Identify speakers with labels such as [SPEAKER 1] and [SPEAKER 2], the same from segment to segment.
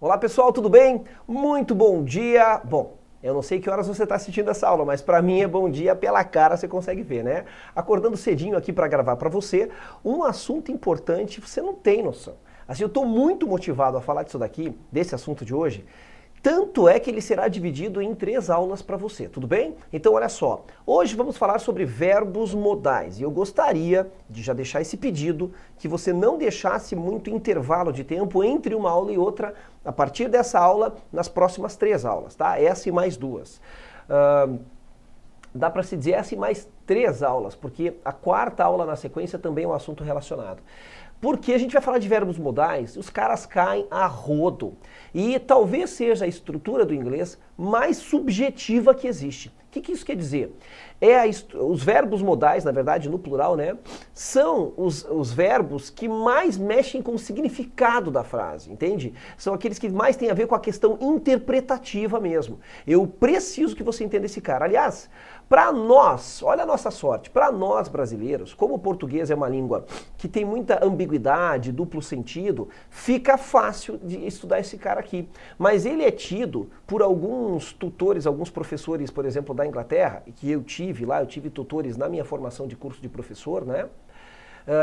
[SPEAKER 1] Olá pessoal, tudo bem? Muito bom dia! Bom, eu não sei que horas você está assistindo essa aula, mas para mim é bom dia, pela cara você consegue ver, né? Acordando cedinho aqui para gravar para você um assunto importante, você não tem noção. Assim, eu estou muito motivado a falar disso daqui, desse assunto de hoje, tanto é que ele será dividido em 3 aulas para você, tudo bem? Então olha só, hoje vamos falar sobre verbos modais e eu gostaria de já deixar esse pedido que você não deixasse muito intervalo de tempo entre uma aula e outra a partir dessa aula nas próximas 3 aulas, tá? Essa e mais 2. Dá para se dizer essa e mais 3 aulas, porque a 4ª aula na sequência também é um assunto relacionado. Porque a gente vai falar de verbos modais, os caras caem a rodo. E talvez seja a estrutura do inglês mais subjetiva que existe. O que isso quer dizer? Os verbos modais, na verdade, no plural, né, são os verbos que mais mexem com o significado da frase, entende? São aqueles que mais têm a ver com a questão interpretativa mesmo. Eu preciso que você entenda esse cara. Aliás, para nós, olha a nossa sorte, para nós brasileiros, como o português é uma língua que tem muita ambiguidade, duplo sentido, fica fácil de estudar esse cara aqui. Mas ele é tido por alguns tutores, alguns professores, por exemplo, da Inglaterra, que eu tive tutores na minha formação de curso de professor, né?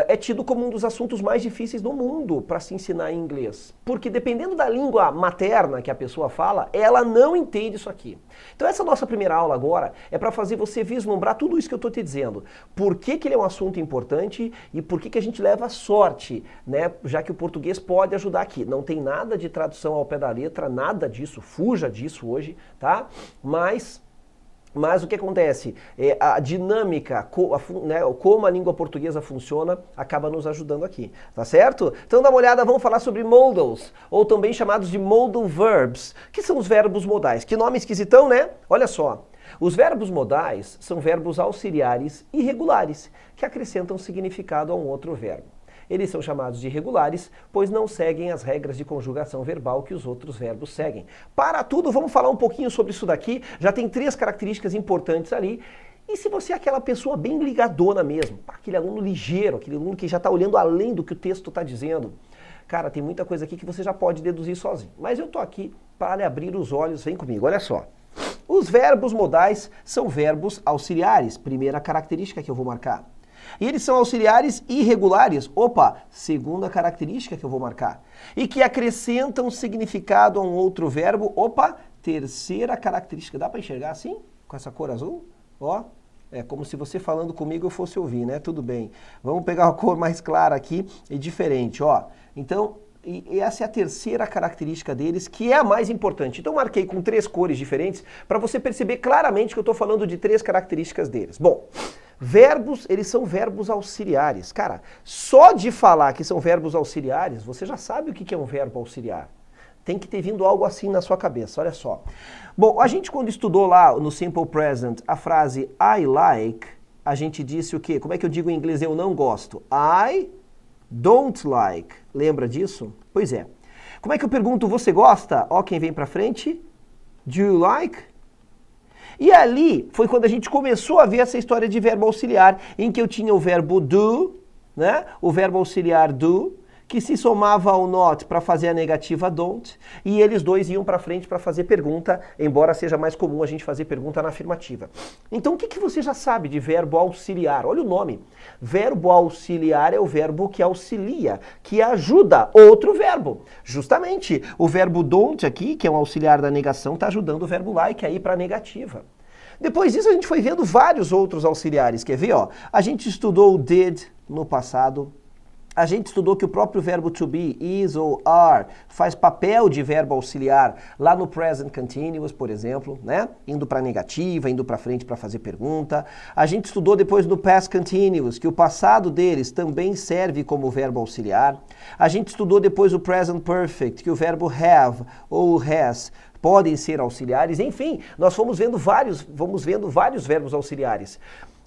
[SPEAKER 1] É tido como um dos assuntos mais difíceis do mundo para se ensinar em inglês. Porque dependendo da língua materna que a pessoa fala, ela não entende isso aqui. Então essa nossa primeira aula agora é para fazer você vislumbrar tudo isso que eu estou te dizendo. Por que ele é um assunto importante e por que a gente leva sorte, né? Já que o português pode ajudar aqui. Não tem nada de tradução ao pé da letra, nada disso, fuja disso hoje, tá? Mas o que acontece? A dinâmica, como a língua portuguesa funciona, acaba nos ajudando aqui, tá certo? Então dá uma olhada, vamos falar sobre modals, ou também chamados de modal verbs, que são os verbos modais. Que nome esquisitão, né? Olha só, os verbos modais são verbos auxiliares irregulares, que acrescentam significado a um outro verbo. Eles são chamados de irregulares, pois não seguem as regras de conjugação verbal que os outros verbos seguem. Para tudo, vamos falar um pouquinho sobre isso daqui. Já tem 3 características importantes ali. E se você é aquela pessoa bem ligadona mesmo, aquele aluno ligeiro, aquele aluno que já está olhando além do que o texto está dizendo, cara, tem muita coisa aqui que você já pode deduzir sozinho. Mas eu estou aqui para lhe abrir os olhos, vem comigo, olha só. Os verbos modais são verbos auxiliares, primeira característica que eu vou marcar. E eles são auxiliares irregulares, segunda característica que eu vou marcar. E que acrescentam significado a um outro verbo, terceira característica. Dá para enxergar assim? Com essa cor azul? Ó, é como se você falando comigo eu fosse ouvir, né? Tudo bem. Vamos pegar uma cor mais clara aqui e diferente, ó. Então, e essa é a terceira característica deles, que é a mais importante. Então, marquei com 3 cores diferentes para você perceber claramente que eu estou falando de 3 características deles. Bom, verbos, eles são verbos auxiliares. Cara, só de falar que são verbos auxiliares, você já sabe o que é um verbo auxiliar. Tem que ter vindo algo assim na sua cabeça, olha só. Bom, a gente quando estudou lá no Simple Present a frase I like, a gente disse o quê? Como é que eu digo em inglês eu não gosto? I don't like. Lembra disso? Pois é. Como é que eu pergunto você gosta? Ó, quem vem pra frente. Do you like? E ali foi quando a gente começou a ver essa história de verbo auxiliar, em que eu tinha o verbo do, né? O verbo auxiliar do, que se somava ao not para fazer a negativa don't, e eles dois iam para frente para fazer pergunta, embora seja mais comum a gente fazer pergunta na afirmativa. Então o que você já sabe de verbo auxiliar? Olha o nome. Verbo auxiliar é o verbo que auxilia, que ajuda outro verbo. Justamente, o verbo don't aqui, que é um auxiliar da negação, está ajudando o verbo like a ir para a negativa. Depois disso a gente foi vendo vários outros auxiliares. Quer ver? Ó? A gente estudou o did no passado. A gente estudou que o próprio verbo to be, is ou are, faz papel de verbo auxiliar lá no present continuous, por exemplo, né? Indo para negativa, indo para frente para fazer pergunta. A gente estudou depois no past continuous que o passado deles também serve como verbo auxiliar. A gente estudou depois o present perfect, que o verbo have ou has podem ser auxiliares. Enfim, nós fomos vendo vários verbos auxiliares.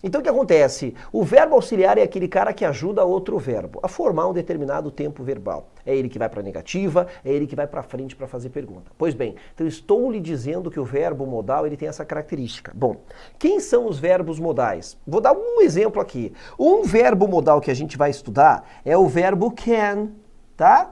[SPEAKER 1] Então o que acontece? O verbo auxiliar é aquele cara que ajuda outro verbo a formar um determinado tempo verbal. É ele que vai para a negativa, é ele que vai para frente para fazer pergunta. Pois bem, então estou lhe dizendo que o verbo modal ele tem essa característica. Bom, quem são os verbos modais? Vou dar um exemplo aqui. Um verbo modal que a gente vai estudar é o verbo can, tá?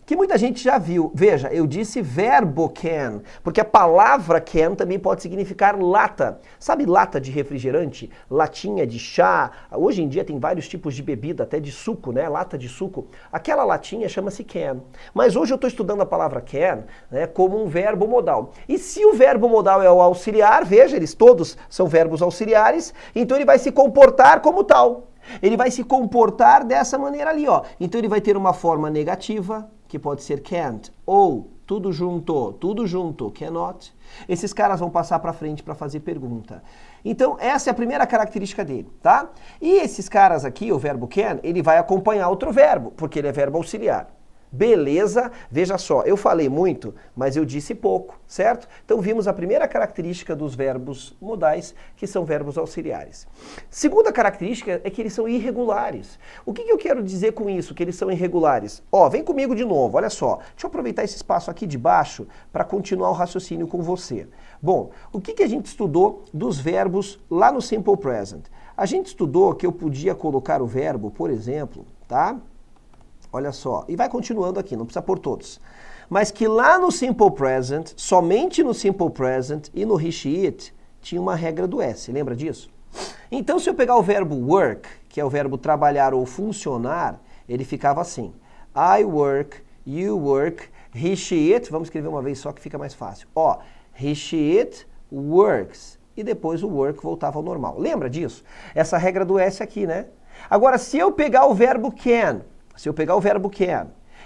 [SPEAKER 1] que muita gente já viu. Veja, eu disse verbo can, porque a palavra can também pode significar lata. Sabe lata de refrigerante? Latinha de chá. Hoje em dia tem vários tipos de bebida, até de suco, né? Lata de suco. Aquela latinha chama-se can. Mas hoje eu estou estudando a palavra can, né, como um verbo modal. E se o verbo modal é o auxiliar, veja, eles todos são verbos auxiliares, então ele vai se comportar como tal. Ele vai se comportar dessa maneira ali, ó. Então ele vai ter uma forma negativa, que pode ser can't, ou tudo junto, cannot. Esses caras vão passar para frente para fazer pergunta. Então, essa é a primeira característica dele, tá? E esses caras aqui, o verbo can, ele vai acompanhar outro verbo, porque ele é verbo auxiliar. Beleza? Veja só, eu falei muito, mas eu disse pouco, certo? Então vimos a primeira característica dos verbos modais, que são verbos auxiliares. Segunda característica é que eles são irregulares. O que eu quero dizer com isso, que eles são irregulares? Ó, vem comigo de novo, olha só. Deixa eu aproveitar esse espaço aqui de baixo para continuar o raciocínio com você. Bom, o que a gente estudou dos verbos lá no Simple Present? A gente estudou que eu podia colocar o verbo, por exemplo, tá? Olha só, e vai continuando aqui, não precisa pôr todos. Mas que lá no Simple Present, somente no Simple Present e no he, she, it, tinha uma regra do S, lembra disso? Então, se eu pegar o verbo work, que é o verbo trabalhar ou funcionar, ele ficava assim. I work, you work, he, she, it, vamos escrever uma vez só que fica mais fácil. Ó, he, she, it works. E depois o work voltava ao normal. Lembra disso? Essa regra do S aqui, né? Agora, se eu pegar o verbo can,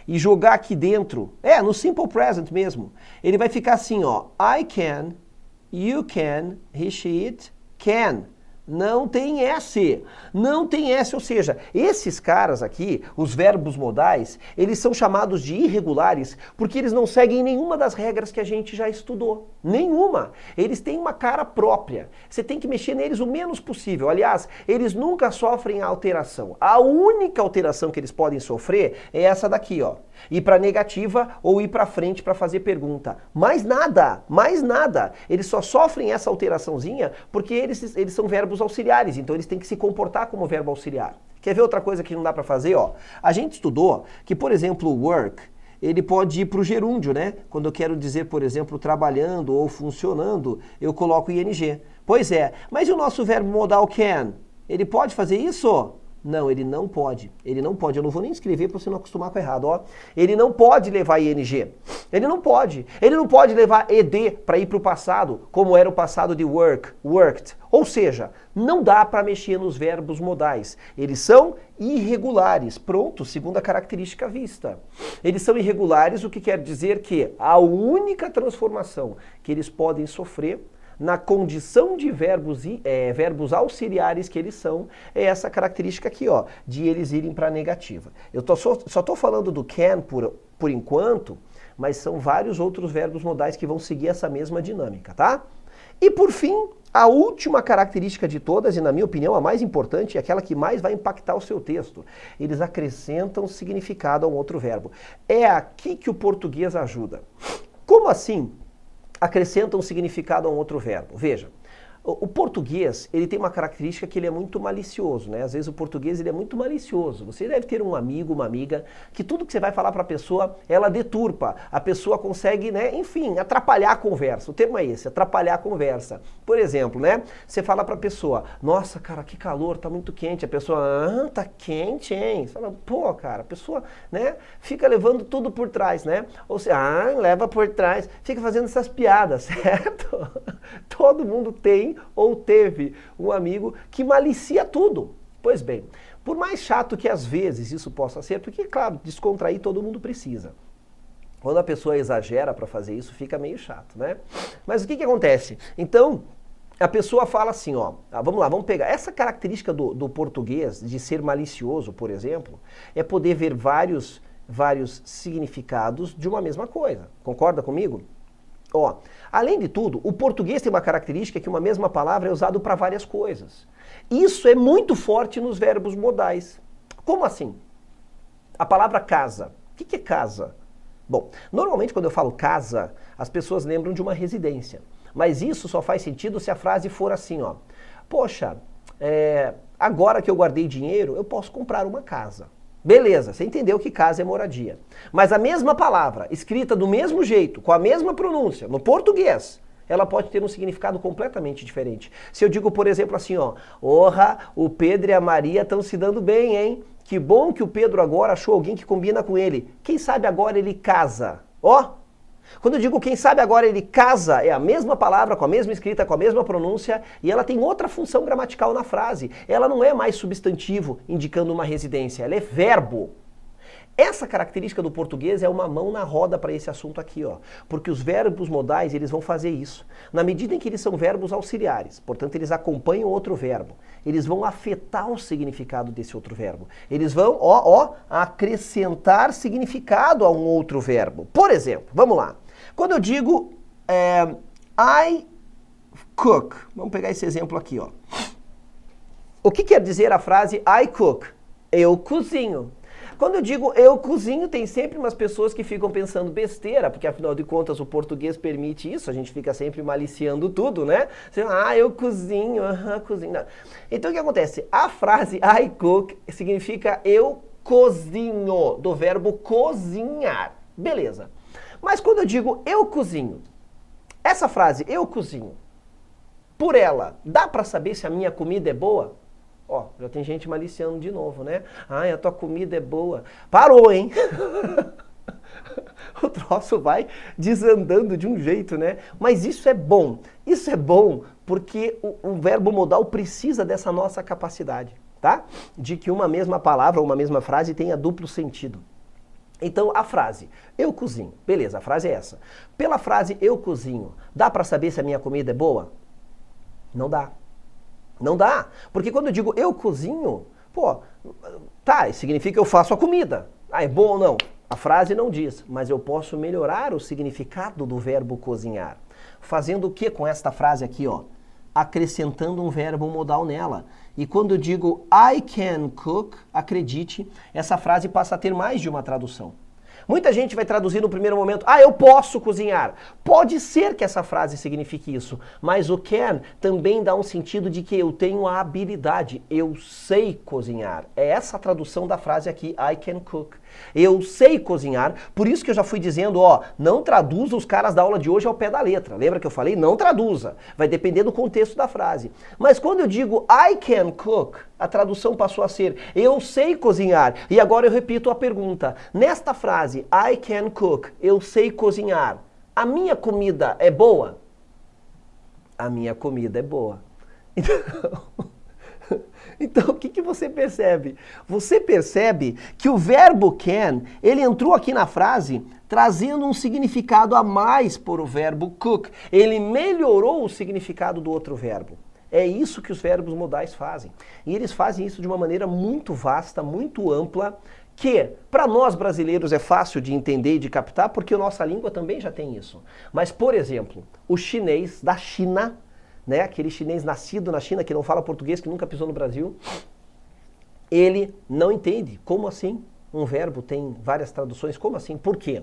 [SPEAKER 1] e jogar aqui dentro, no Simple Present mesmo, ele vai ficar assim, ó. I can, you can, he, she, it can. Não tem S. Não tem S, ou seja, esses caras aqui, os verbos modais, eles são chamados de irregulares porque eles não seguem nenhuma das regras que a gente já estudou. Nenhuma. Eles têm uma cara própria. Você tem que mexer neles o menos possível. Aliás, eles nunca sofrem alteração. A única alteração que eles podem sofrer é essa daqui, ó. Ir para negativa ou ir para frente para fazer pergunta. Mais nada, mais nada. Eles só sofrem essa alteraçãozinha porque eles são verbos auxiliares, então eles têm que se comportar como verbo auxiliar. Quer ver outra coisa que não dá para fazer? Ó, a gente estudou que, por exemplo, o work, ele pode ir para o gerúndio, né? Quando eu quero dizer, por exemplo, trabalhando ou funcionando, eu coloco ing. Pois é, mas e o nosso verbo modal can? Ele pode fazer isso? Não, ele não pode. Ele não pode. Eu não vou nem escrever para você não acostumar com o errado, ó. Ele não pode levar ing. Ele não pode. Ele não pode levar ed para ir para o passado, como era o passado de work, worked. Ou seja, não dá para mexer nos verbos modais. Eles são irregulares. Pronto, segunda característica vista. Eles são irregulares, o que quer dizer que a única transformação que eles podem sofrer na condição de verbos auxiliares que eles são, é essa característica aqui, ó, de eles irem para a negativa. Eu só estou falando do can por enquanto, mas são vários outros verbos modais que vão seguir essa mesma dinâmica, tá? E por fim, a última característica de todas, e na minha opinião a mais importante, é aquela que mais vai impactar o seu texto. Eles acrescentam significado a um outro verbo. É aqui que o português ajuda. Como assim acrescentam significado a um outro verbo? Veja, o português, ele tem uma característica que ele é muito malicioso, né? Às vezes o português ele é muito malicioso. Você deve ter um amigo, uma amiga, que tudo que você vai falar para a pessoa, ela deturpa. A pessoa consegue, né, enfim, atrapalhar a conversa. O termo é esse, atrapalhar a conversa. Por exemplo, né, você fala para a pessoa, nossa, cara, que calor, tá muito quente. A pessoa, tá quente, hein? Você fala, pô, cara, a pessoa, né, fica levando tudo por trás, né? Ou seja, leva por trás, fica fazendo essas piadas, certo? Todo mundo tem ou teve um amigo que malicia tudo. Pois bem, por mais chato que às vezes isso possa ser, porque, claro, descontrair todo mundo precisa. Quando a pessoa exagera para fazer isso, fica meio chato, né? Mas o que acontece? Então, a pessoa fala assim, ó, vamos lá, vamos pegar. Essa característica do português, de ser malicioso, por exemplo, é poder ver vários significados de uma mesma coisa. Concorda comigo? Ó, além de tudo, o português tem uma característica que uma mesma palavra é usada para várias coisas. Isso é muito forte nos verbos modais. Como assim? A palavra casa. O que é casa? Bom, normalmente quando eu falo casa, as pessoas lembram de uma residência. Mas isso só faz sentido se a frase for assim, ó. Poxa, agora que eu guardei dinheiro, eu posso comprar uma casa. Beleza, você entendeu que casa é moradia. Mas a mesma palavra, escrita do mesmo jeito, com a mesma pronúncia, no português, ela pode ter um significado completamente diferente. Se eu digo, por exemplo, assim, ó, orra, o Pedro e a Maria estão se dando bem, hein? Que bom que o Pedro agora achou alguém que combina com ele. Quem sabe agora ele casa. Ó, quando eu digo quem sabe agora ele casa, é a mesma palavra, com a mesma escrita, com a mesma pronúncia, e ela tem outra função gramatical na frase. Ela não é mais substantivo indicando uma residência, ela é verbo. Essa característica do português é uma mão na roda para esse assunto aqui, ó. Porque os verbos modais, eles vão fazer isso. Na medida em que eles são verbos auxiliares, portanto, eles acompanham outro verbo, eles vão afetar o significado desse outro verbo. Eles vão, acrescentar significado a um outro verbo. Por exemplo, vamos lá. Quando eu digo I cook, vamos pegar esse exemplo aqui, ó. O que quer dizer a frase I cook? Eu cozinho. Quando eu digo eu cozinho, tem sempre umas pessoas que ficam pensando besteira, porque afinal de contas o português permite isso, a gente fica sempre maliciando tudo, né? Eu cozinho, cozinho. Não. Então o que acontece? A frase I cook significa eu cozinho, do verbo cozinhar. Beleza. Mas quando eu digo eu cozinho, essa frase eu cozinho, por ela, dá pra saber se a minha comida é boa? Ó, já tem gente maliciando de novo, né? A tua comida é boa. Parou, hein? O troço vai desandando de um jeito, né? Mas isso é bom. Isso é bom porque o verbo modal precisa dessa nossa capacidade, tá? De que uma mesma palavra ou uma mesma frase tenha duplo sentido. Então, a frase, eu cozinho. Beleza, a frase é essa. Pela frase, eu cozinho, dá pra saber se a minha comida é boa? Não dá. Não dá, porque quando eu digo eu cozinho, isso significa que eu faço a comida. É bom ou não? A frase não diz, mas eu posso melhorar o significado do verbo cozinhar. Fazendo o que com esta frase aqui, ó? Acrescentando um verbo modal nela. E quando eu digo I can cook, acredite, essa frase passa a ter mais de uma tradução. Muita gente vai traduzir no primeiro momento, eu posso cozinhar. Pode ser que essa frase signifique isso, mas o can também dá um sentido de que eu tenho a habilidade, eu sei cozinhar. É essa a tradução da frase aqui, I can cook. Eu sei cozinhar, por isso que eu já fui dizendo, não traduza os caras da aula de hoje ao pé da letra. Lembra que eu falei? Não traduza. Vai depender do contexto da frase. Mas quando eu digo I can cook, a tradução passou a ser eu sei cozinhar. E agora eu repito a pergunta. Nesta frase, I can cook, eu sei cozinhar, a minha comida é boa? A minha comida é boa. Então, o que você percebe? Você percebe que o verbo can, ele entrou aqui na frase trazendo um significado a mais por o verbo cook. Ele melhorou o significado do outro verbo. É isso que os verbos modais fazem. E eles fazem isso de uma maneira muito vasta, muito ampla, que para nós brasileiros é fácil de entender e de captar, porque a nossa língua também já tem isso. Mas, por exemplo, o chinês da China, né, aquele chinês nascido na China, que não fala português, que nunca pisou no Brasil, ele não entende. Como assim? Um verbo tem várias traduções? Como assim? Por quê?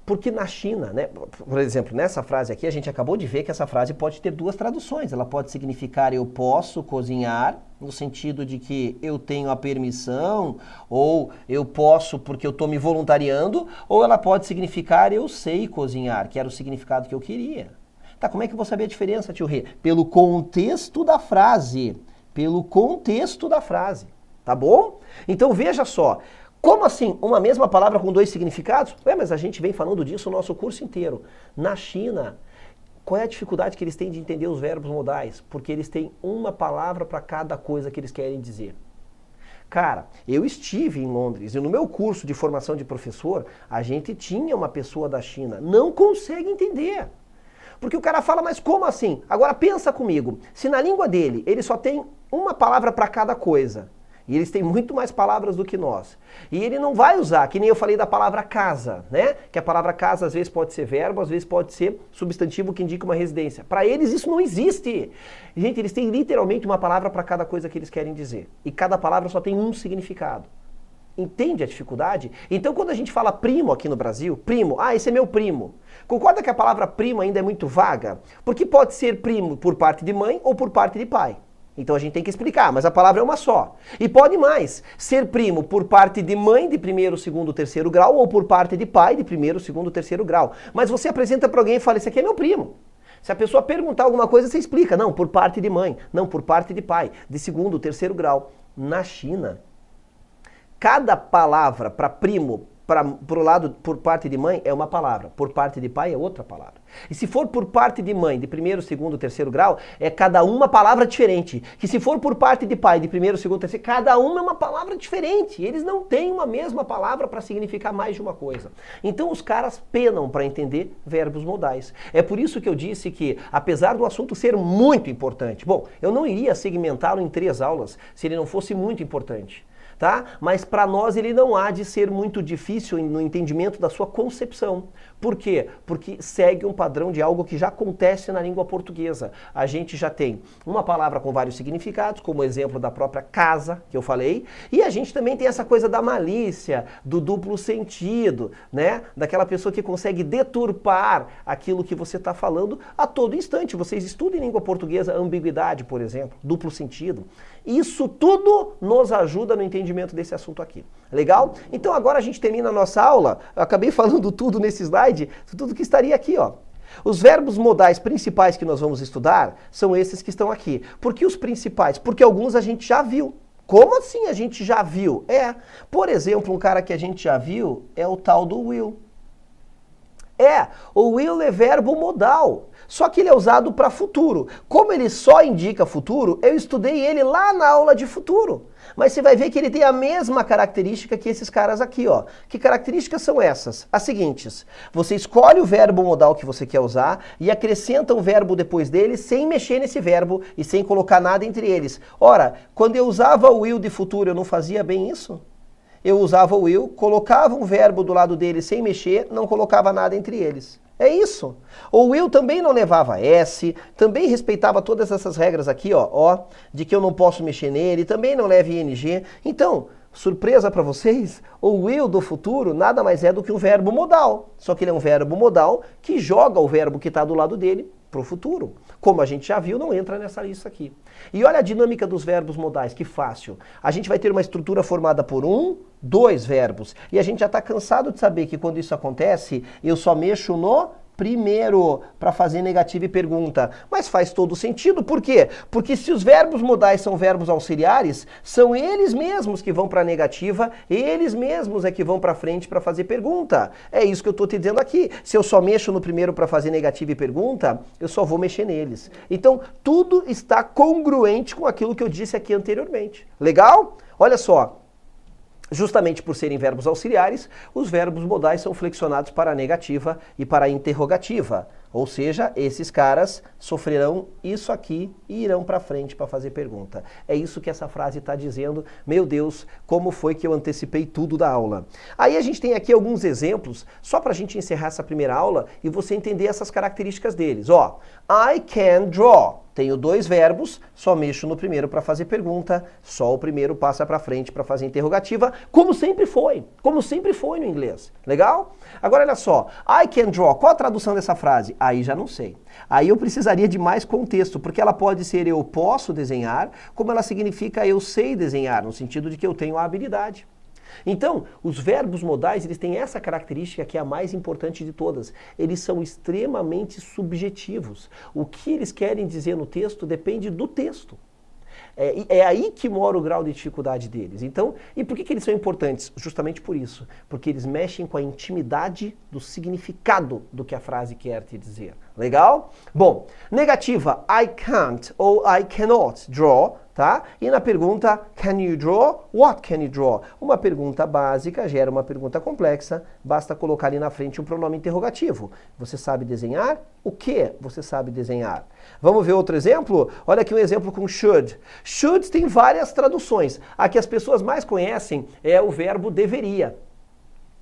[SPEAKER 1] Porque na China, né, por exemplo, nessa frase aqui, a gente acabou de ver que essa frase pode ter duas traduções. Ela pode significar eu posso cozinhar, no sentido de que eu tenho a permissão, ou eu posso porque eu estou me voluntariando, ou ela pode significar eu sei cozinhar, que era o significado que eu queria. Tá, como é que eu vou saber a diferença, tio Rê? Pelo contexto da frase. Pelo contexto da frase. Tá bom? Então veja só. Como assim? Uma mesma palavra com dois significados? Mas a gente vem falando disso o nosso curso inteiro. Na China, qual é a dificuldade que eles têm de entender os verbos modais? Porque eles têm uma palavra para cada coisa que eles querem dizer. Cara, eu estive em Londres e no meu curso de formação de professor, a gente tinha uma pessoa da China. Não consegue entender. Porque o cara fala, mas como assim? Agora pensa comigo, se na língua dele ele só tem uma palavra para cada coisa, e eles têm muito mais palavras do que nós. E ele não vai usar, que nem eu falei da palavra casa, né? Que a palavra casa às vezes pode ser verbo, às vezes pode ser substantivo que indica uma residência. Para eles isso não existe. Gente, eles têm literalmente uma palavra para cada coisa que eles querem dizer. E cada palavra só tem um significado. Entende a dificuldade? Então quando a gente fala primo aqui no Brasil, primo, esse é meu primo. Concorda que a palavra primo ainda é muito vaga? Porque pode ser primo por parte de mãe ou por parte de pai. Então a gente tem que explicar, mas a palavra é uma só. E pode mais, ser primo por parte de mãe de primeiro, segundo, terceiro grau ou por parte de pai de primeiro, segundo, terceiro grau. Mas você apresenta para alguém e fala, esse aqui é meu primo. Se a pessoa perguntar alguma coisa, você explica. Não, por parte de mãe. Não, por parte de pai. De segundo, terceiro grau. Na China, cada palavra para primo, pro lado, por parte de mãe, é uma palavra. Por parte de pai é outra palavra. E se for por parte de mãe, de primeiro, segundo, terceiro grau, é cada uma palavra diferente. Que se for por parte de pai, de primeiro, segundo, terceiro, cada uma é uma palavra diferente. Eles não têm uma mesma palavra para significar mais de uma coisa. Então os caras penam para entender verbos modais. É por isso que eu disse que, apesar do assunto ser muito importante, bom, eu não iria segmentá-lo em 3 aulas se ele não fosse muito importante. Tá? Mas para nós ele não há de ser muito difícil no entendimento da sua concepção. Por quê? Porque segue um padrão de algo que já acontece na língua portuguesa. A gente já tem uma palavra com vários significados, como o exemplo da própria casa, que eu falei, e a gente também tem essa coisa da malícia, do duplo sentido, né? Daquela pessoa que consegue deturpar aquilo que você está falando a todo instante. Vocês estudam em língua portuguesa ambiguidade, por exemplo, duplo sentido. Isso tudo nos ajuda no entendimento desse assunto aqui. Legal? Então agora a gente termina a nossa aula. Eu acabei falando tudo nesse slide, tudo que estaria aqui, ó. Os verbos modais principais que nós vamos estudar são esses que estão aqui. Por que os principais? Porque alguns a gente já viu. Como assim a gente já viu? Por exemplo, um cara que a gente já viu é o tal do will. O will é verbo modal, só que ele é usado para futuro. Como ele só indica futuro, eu estudei ele lá na aula de futuro. Mas você vai ver que ele tem a mesma característica que esses caras aqui, ó. Que características são essas? As seguintes. Você escolhe o verbo modal que você quer usar e acrescenta um verbo depois dele sem mexer nesse verbo e sem colocar nada entre eles. Ora, quando eu usava o will de futuro, eu não fazia bem isso? Eu usava o will, colocava um verbo do lado dele sem mexer, não colocava nada entre eles. É isso. O will também não levava S, também respeitava todas essas regras aqui, ó, de que eu não posso mexer nele, também não leva ing. Então, surpresa para vocês, o will do futuro nada mais é do que um verbo modal. Só que ele é um verbo modal que joga o verbo que está do lado dele para o futuro. Como a gente já viu, não entra nessa lista aqui. E olha a dinâmica dos verbos modais, que fácil. A gente vai ter uma estrutura formada por 1, 2 verbos. E a gente já está cansado de saber que quando isso acontece, eu só mexo no primeiro para fazer negativa e pergunta. Mas faz todo sentido, por quê? Porque se os verbos modais são verbos auxiliares, são eles mesmos que vão para a negativa, eles mesmos é que vão para frente para fazer pergunta. É isso que eu estou te dizendo aqui. Se eu só mexo no primeiro para fazer negativa e pergunta, eu só vou mexer neles. Então, tudo está congruente com aquilo que eu disse aqui anteriormente. Legal? Olha só. Justamente por serem verbos auxiliares, os verbos modais são flexionados para a negativa e para a interrogativa. Ou seja, esses caras sofrerão isso aqui e irão para frente para fazer pergunta. É isso que essa frase está dizendo. Meu Deus, como foi que eu antecipei tudo da aula? Aí a gente tem aqui alguns exemplos, só para a gente encerrar essa primeira aula e você entender essas características deles. Ó, I can draw. Tenho 2 verbos, só mexo no primeiro para fazer pergunta, só o primeiro passa para frente para fazer interrogativa, como sempre foi no inglês. Legal? Agora olha só, I can draw, qual a tradução dessa frase? Aí já não sei. Aí eu precisaria de mais contexto, porque ela pode ser eu posso desenhar, como ela significa eu sei desenhar, no sentido de que eu tenho a habilidade. Então, os verbos modais, eles têm essa característica que é a mais importante de todas. Eles são extremamente subjetivos. O que eles querem dizer no texto depende do texto. É aí que mora o grau de dificuldade deles. Então, e por que eles são importantes? Justamente por isso. Porque eles mexem com a intimidade do significado do que a frase quer te dizer. Legal? Bom, negativa, I can't ou I cannot draw, tá? E na pergunta, can you draw? What can you draw? Uma pergunta básica gera uma pergunta complexa, basta colocar ali na frente um pronome interrogativo. Você sabe desenhar? O que você sabe desenhar? Vamos ver outro exemplo? Olha aqui um exemplo com should. Should tem várias traduções. A que as pessoas mais conhecem é o verbo deveria.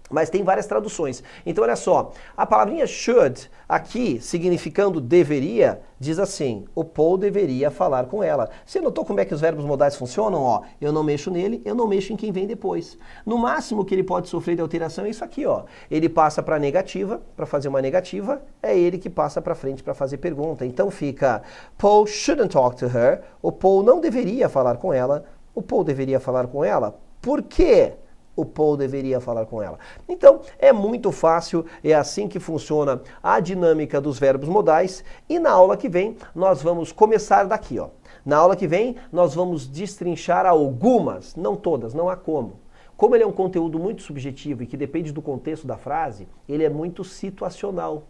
[SPEAKER 1] Mas tem várias traduções. Então, olha só, a palavrinha should, aqui, significando deveria, diz assim, o Paul deveria falar com ela. Você notou como é que os verbos modais funcionam? Ó, eu não mexo nele, eu não mexo em quem vem depois. No máximo que ele pode sofrer de alteração é isso aqui, ó. Ele passa para negativa, para fazer uma negativa, é ele que passa para frente para fazer pergunta. Então fica, Paul shouldn't talk to her, o Paul não deveria falar com ela, o Paul deveria falar com ela. Por quê? O Paul deveria falar com ela. Então, é muito fácil, é assim que funciona a dinâmica dos verbos modais. E na aula que vem, nós vamos começar daqui, ó. Na aula que vem, nós vamos destrinchar algumas, não todas, não há como. Como ele é um conteúdo muito subjetivo e que depende do contexto da frase, ele é muito situacional.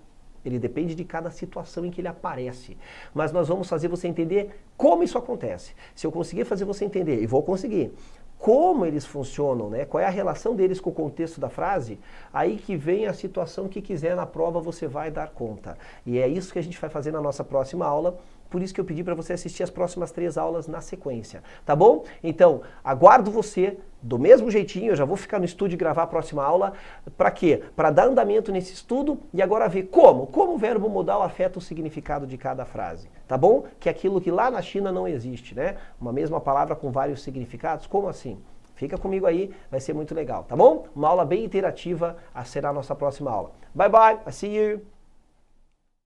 [SPEAKER 1] Ele depende de cada situação em que ele aparece. Mas nós vamos fazer você entender como isso acontece. Se eu conseguir fazer você entender, e vou conseguir, como eles funcionam, né? Qual é a relação deles com o contexto da frase, aí que vem a situação que quiser na prova você vai dar conta. E é isso que a gente vai fazer na nossa próxima aula, por isso que eu pedi para você assistir as próximas 3 aulas na sequência, tá bom? Então, aguardo você do mesmo jeitinho, eu já vou ficar no estúdio e gravar a próxima aula, para quê? Para dar andamento nesse estudo e agora ver como o verbo modal afeta o significado de cada frase, tá bom? Que é aquilo que lá na China não existe, né? Uma mesma palavra com vários significados, como assim? Fica comigo aí, vai ser muito legal, tá bom? Uma aula bem interativa, será a nossa próxima aula. Bye bye, I see you!